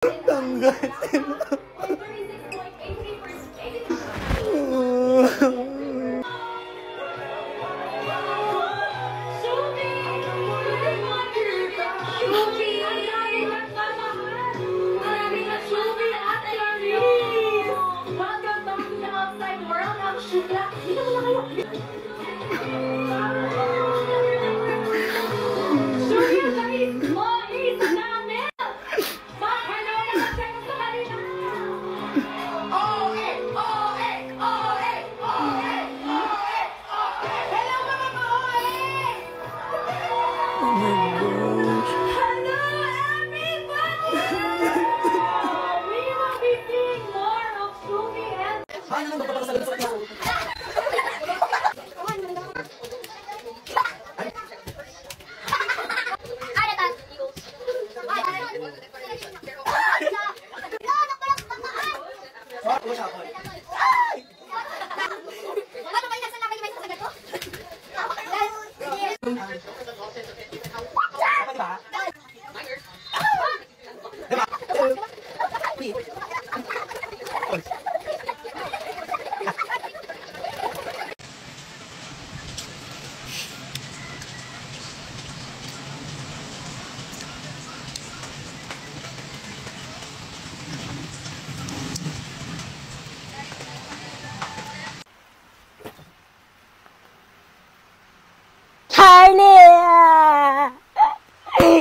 Tanggal.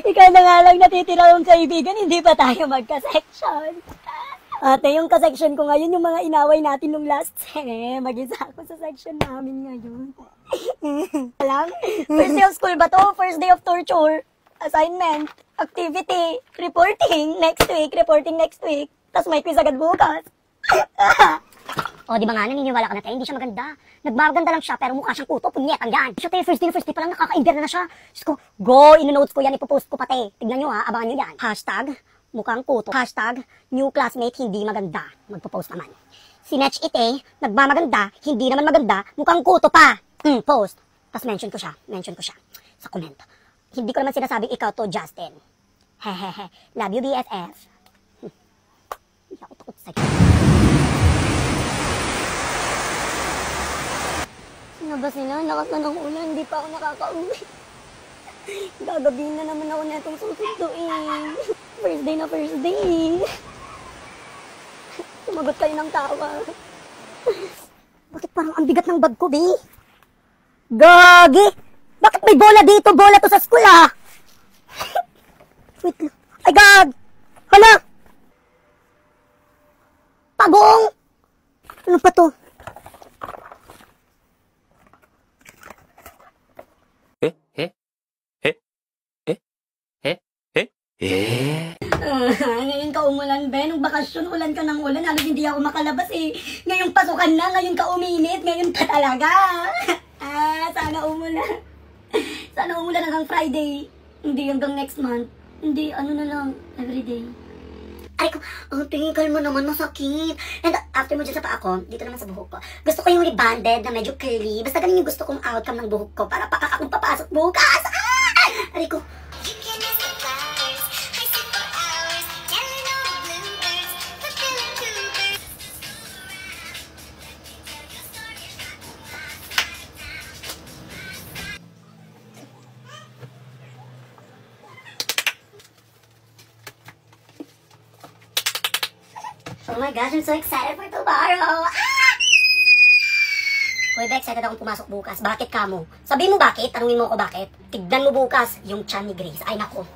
Ikaw na nga lang natitira kong kaibigan, hindi pa tayo magka-section. Ate, yung ka-section ko ngayon, yung mga inaway natin nung last sem. Mag-isa ako sa section namin ngayon. Alam, first day of school ba to? First day of torture, assignment, activity, reporting next week, tapos may quiz agad bukas. O, di ba nga, naniniwala ka na tayo, hindi siya maganda. Nagmaganda lang siya, pero mukha siyang kuto, punyetang yan. Siya tayo, first day pa lang, nakaka-imber na siya. Diyos ko, go, ino-notes ko yan, ipopost ko pati. Tignan nyo ha, abangan nyo yan. Hashtag, mukhang kuto. Hashtag, new classmate, hindi maganda. Magpo-post naman. Si Netch Ite, nagmamaganda, hindi naman maganda, mukhang kuto pa. Post. Tapos mention ko siya sa comment. Hindi ko naman sinasabing ikaw to, Justin. Hehehe, love you, BFF. Hindi ako takot sa'yo. Nabas nila, lakas na ng ulan, hindi pa ako nakaka-uwi. Gagabihin na naman ako netong susunduin. First day. Sumagot kayo ng tawa. Bakit parang ang bigat ng bag ko, be? Gagi! Bakit may bola dito? Bola to sa school, ah! Wait lang. Ay, God! Hala! Pagong! Ano pa to? Ngayon ka umulan, Ben. Nung bakasyon, ulan ka ng ulan. Halos hindi ako makalabas eh. Ngayong pasukan na, ngayon ka uminit. Ngayon ka talaga. Sana umulan. Sana umulan hanggang Friday. Hindi hanggang next month. Hindi, ano na lang, everyday. Ay ko, tingin mo naman, masakit. And after mo dyan sa paa ko, dito naman sa buhok ko, gusto ko yung rebonded na medyo curly. Basta ganun yung gusto kong outcome ng buhok ko para akong papasok bukas. Ay ko, oh my gosh, I'm so excited for tomorrow! Hoy, Bex, excited akong pumasok bukas. Bakit ka mo? Sabihin mo bakit? Tanungin mo ako bakit? Tignan mo bukas yung tiyan ni Grace. Ay, nako.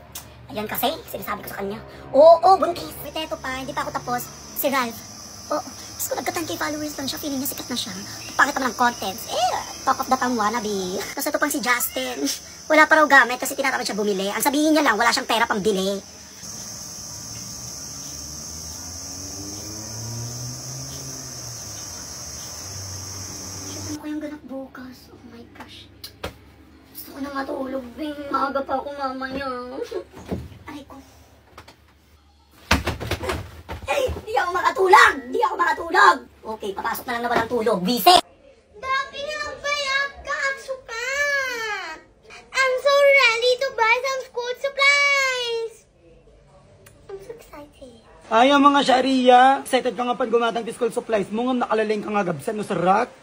Ayan kasi, sinasabi ko sa kanya. Oo, buntis. Wait, eto pa, hindi pa ako tapos. Si Ralph. Oo, Diyos ko, nagka-10K followers lang siya. Feeling niya sikat na siya. Pangit naman ang contents. Talk of the town wannabe. Tapos ito pang si Justin. Wala pa raw gamit kasi tinatamad siya bumili. Ang sabihin niya lang, wala siyang pera pang bili. Kayang ganap bukas. Oh my gosh. Gusto ko na matulog, Bing. Maaga pa ako mamaya. Aray ko. Di ako makatulog! Okay, papasok na lang na walang tulog. Bise! Dati lang payak ka ang sukat! I'm so ready to buy some school supplies! I'm so excited. Ayaw mga Sharia. Excited ka nga pag gumatang school supplies mo nga nakalaling ka nga gabsan no sa rack.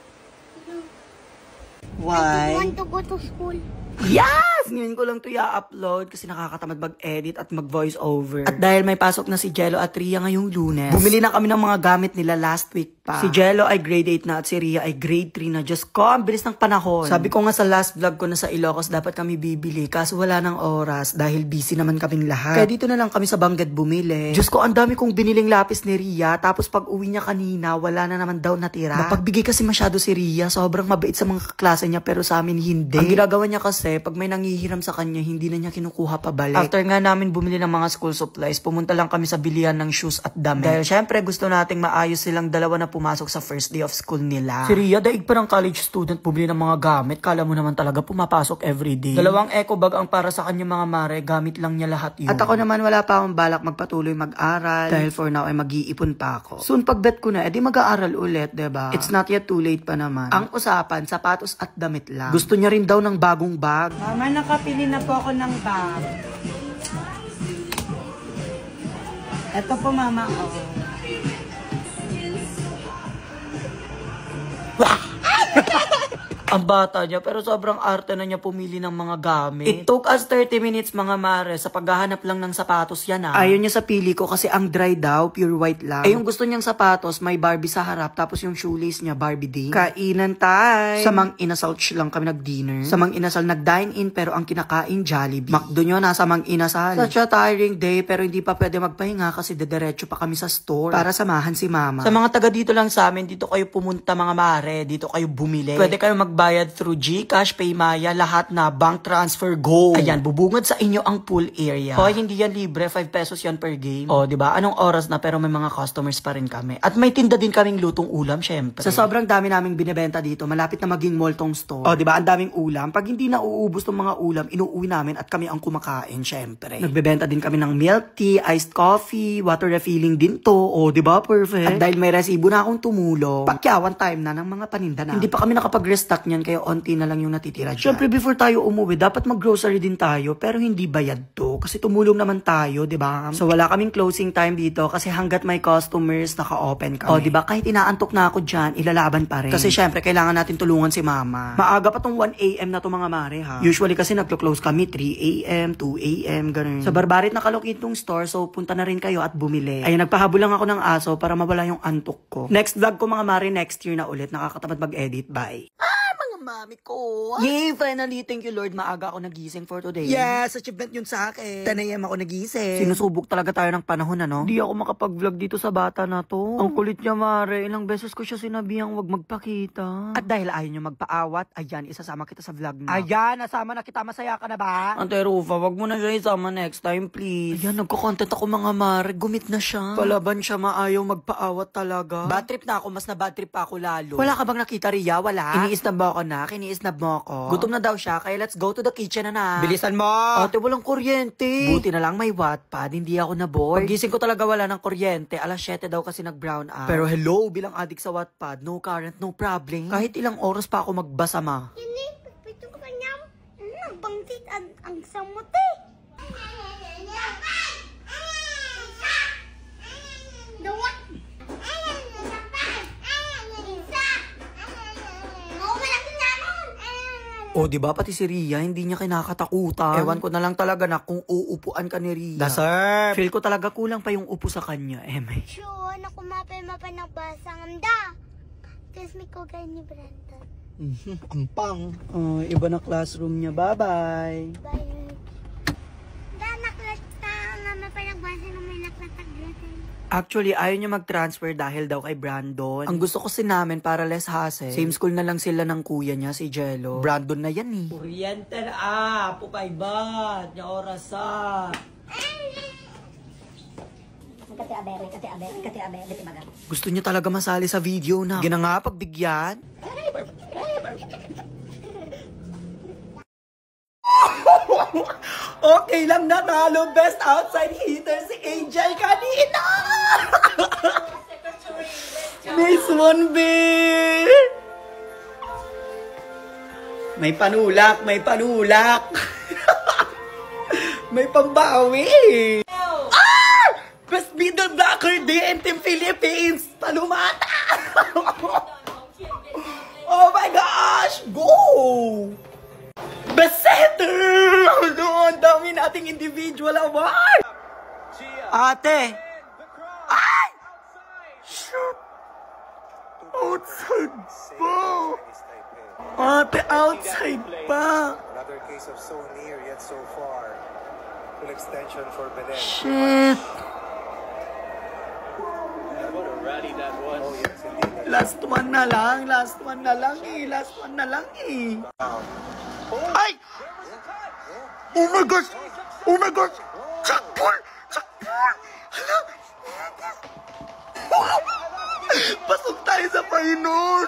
I want to go to school. Yes! Ngayon ko lang to i-upload kasi nakakatamad mag-edit at mag-voice over. At dahil may pasok na si Jello at Ria ngayong Lunes, bumili na kami ng mga gamit nila last week pa. Si Jello ay grade 8 na at si Ria ay grade 3 na. Diyos ko, ang bilis ng panahon. Sabi ko nga sa last vlog ko na sa Ilocos dapat kami bibili kaso wala ng oras dahil busy naman kaming lahat. Kaya dito na lang kami sa Bangged bumili. Diyos ko, ang dami kong biniling lapis ni Ria tapos pag uwi niya kanina wala na naman daw natira. Mapagbigay kasi masyado si Ria, sobrang mabait sa mga kaklase niya pero sa amin hindi. Ang ginagawa niya kasi pag may nangihiram sa kanya, hindi na niya kinukuha pabalik. After nga namin bumili ng mga school supplies, pumunta lang kami sa bilihan ng shoes at damit. Dahil syempre gusto nating maayos silang dalawa na pumasok sa first day of school nila. Si Ria, daig pa ng college student, bumili ng mga gamit. Kala mo naman talaga pumapasok everyday. Dalawang eco bag ang para sa kanya mga mare, gamit lang niya lahat yun. At ako naman wala pa akong balak magpatuloy mag-aral. Dahil for now ay mag-iipon pa ako. Soon pag bet ko na, edi mag-aaral ulit, diba? It's not yet too late pa naman. Ang usapan, sapatos at damit lang. Gusto niya rin daw ng bagong bag. Mama, nakapili na po ako ng bag. Ito po, mama. Oh. Ang bata niya, pero sobrang arte na niya pumili ng mga gamit. It took us 30 minutes mga mare sa paghahanap lang ng sapatos yan ah. Ayaw niya sa pili ko kasi ang dry daw, pure white lang. Eh yung gusto niyang sapatos, may Barbie sa harap, tapos yung shoelace niya, Barbie din. Kainan time! Sa Mang Inasal lang kami nag-dinner. Sa Mang Inasal nag-dine-in, pero ang kinakain, Jollibee. McDo nyo, nasa Mang Inasal. Such a tiring day, pero hindi pa pwede magpahinga kasi dediretso pa kami sa store para samahan si mama. Sa mga taga dito lang sa amin, dito kayo pumunta mga mare, dito kayo bumili. Pwede kayo magbayad through GCash, Paymaya, lahat na bank transfer, go. Ayan, bubungad sa inyo ang pool area. Hoy, hindi yan libre, 5 pesos yan per game. O, di ba? Anong oras na pero may mga customers pa rin kami. At may tinda din kaming lutong ulam, syempre. Sa sobrang dami naming binebenta dito, malapit na maging mall tong store. O, di ba? Ang daming ulam. Pag hindi na uubos tong mga ulam, inuuwi namin at kami ang kumakain, syempre. Nagbebenta din kami ng milk tea, iced coffee, water refilling din to. O, di ba? Perfect. At dahil may resibo na akong tumulong, pakyawan time na ng mga paninda na. Hindi pa kami nakapag-restock niyan, kaya onti na lang yung natitira dyan. Siyempre, before tayo umuwi, dapat mag-grocery din tayo, pero hindi bayad to. Kasi tumulong naman tayo, di ba? So, wala kaming closing time dito kasi hanggat may customers, naka-open kami. O, di ba? Kahit inaantok na ako dyan, ilalaban pa rin. Kasi syempre, kailangan natin tulungan si mama. Maaga pa tong 1 AM na to mga mare, ha? Usually kasi naglo-close kami 3 AM, 2 AM, ganun. Sa Barbarit nakalokit tong store, so punta na rin kayo at bumili. Ayun, nagpahabol lang ako ng aso para mawala yung antok ko. Next vlog ko mga mare, next year na ulit. Nakakatamad mag-edit. Bye! Mami ko. Yay! Finally, thank you Lord. Maaga ako nagising for today. Yes, achievement yun sa akin. 10 AM ako nagising. Sinusubok talaga tayo ng panahon, ano? Hindi ako makapag-vlog dito sa bata na to. Ang kulit niya, mare. Ilang beses ko siya sinabihang wag magpakita. At dahil ayaw niyo magpaawat, ayan, isasama kita sa vlog na. Ayan, nasama na kita. Masaya ka na ba? Ante Rufa, wag mo na siya isama next time, please. Ayan, nagko-content ako mga mare. Gumit na siya. Palaban siya, maayaw magpaawat talaga. Bad trip na ako. Mas na bad trip pa ako lalo. Wala ka bang nakita, Ria? Wala? Iniisnab mo ako na. Kiniisnab mo ako. Gutom na daw siya, kaya let's go to the kitchen na. Bilisan mo! Ate, walang kuryente. Buti na lang may Wattpad, hindi ako na-board. Pagising ko talaga wala ng kuryente. Alas 7 daw kasi nag-brown out. Pero hello, bilang addict sa Wattpad, no current, no problem. Kahit ilang oras pa ako magbasa ma. Ini, pagpito ko kanya. Bangtit ang samuti. Dawa. O, diba pati si Ria, hindi niya kinakatakutan. Ewan ko na lang talaga na kung uupuan ka ni Ria. Sir! Feel ko talaga kulang pa yung upo sa kanya, may. Sure, naku mapa ng basang da. Kasi may kugay ni Brandon. Ampang. Oh, iba na classroom niya. Bye-bye. Bye. Da, naklat ka nga mapa ng basang na may naklataglasan. Actually, ayaw niya mag-transfer dahil daw kay Brandon. Ang gusto kasi namin para less hassle, same school na lang sila ng kuya niya, si Jello. Brandon na yan eh. Kuryente na pukay bat, niya oras Gusto niya talaga masali sa video na. Ginanga pagbigyan. Okay lang natalo. Best outside hitter si Angel kanina. Miss Monbe. May panulak, may panulak. May pambawi. Best middle blocker DN Team Philippines! Palumata! Oh my gosh! Go! Besetter! Ang dami nating individual award! Ate! Ay! Shoot! Outside pa! Ate, outside pa! Another case of so near yet so far. Full extension for Belen. Shit! What a rally that was. Oh yes, indeed. Last one na lang eh. Ay! Oh my gosh! Oh my gosh! Sakpol! Hala! Pasok tayo sa final!